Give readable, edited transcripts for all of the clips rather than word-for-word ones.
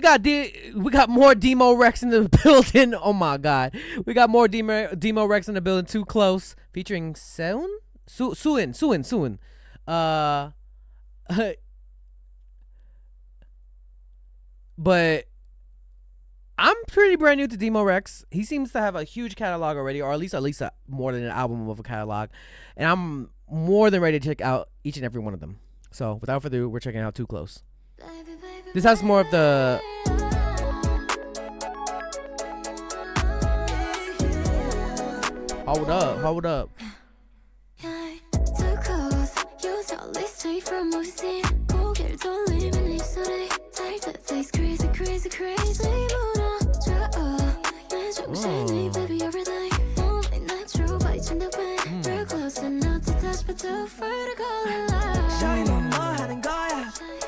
got more Dimo Rex in the building. Oh my god, we got more Dimo Rex in the building. Too Close, featuring Suen. But I'm pretty brand new to Dimo Rex. He seems to have a huge catalog already, or at least more than an album of a catalog, and I'm more than ready to check out each and every one of them. So without further ado, we're checking out Too Close. This has more of the hold up.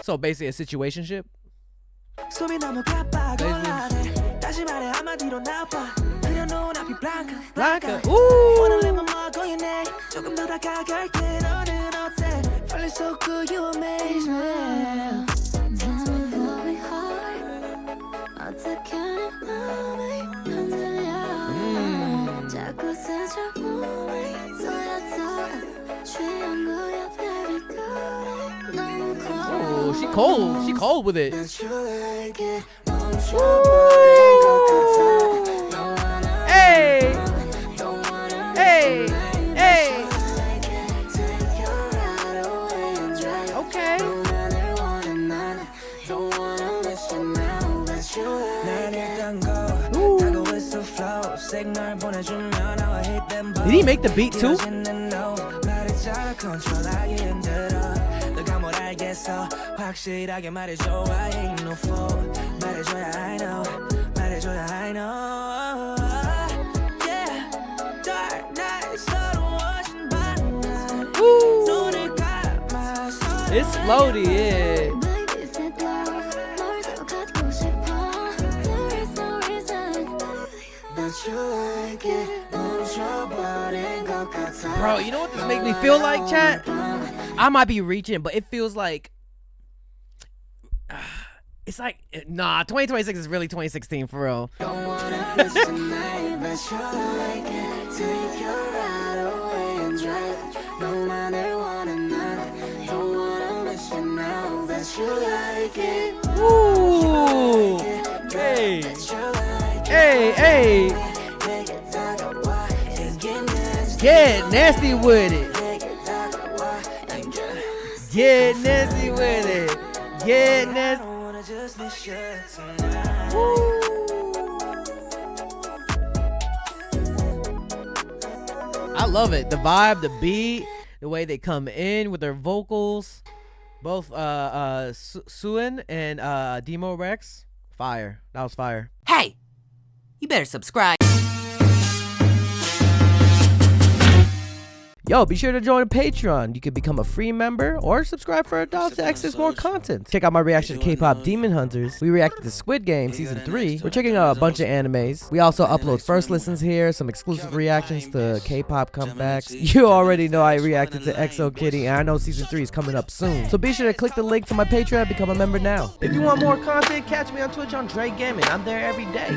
So basically a situationship. Blanca. Ooh. Oh, she cold with it. Hey. Okay. Ooh. Did he make the beat too? It's floaty, yeah. Bro, you know what this makes me feel like, chat? I might be reaching, but it feels like it's like, nah, 2026 is really 2016 for real. Ooh. Hey. Get nasty with it. Get nasty with it. Get nasty. I love it. The vibe, the beat, the way they come in with their vocals. Both Suen and Dimo Rex. Fire. That was fire. Hey, you better subscribe. Yo, be sure to join Patreon. You can become a free member or subscribe for adults to access more content. Check out my reaction to K-pop Demon Hunters. We reacted to Squid Game Season 3. We're checking out a bunch of animes. We also upload first listens here, some exclusive reactions to K-pop comebacks. You already know I reacted to EXO Kitty, and I know Season 3 is coming up soon. So be sure to click the link to my Patreon and become a member now. If you want more content, catch me on Twitch on JREKML. I'm there every day.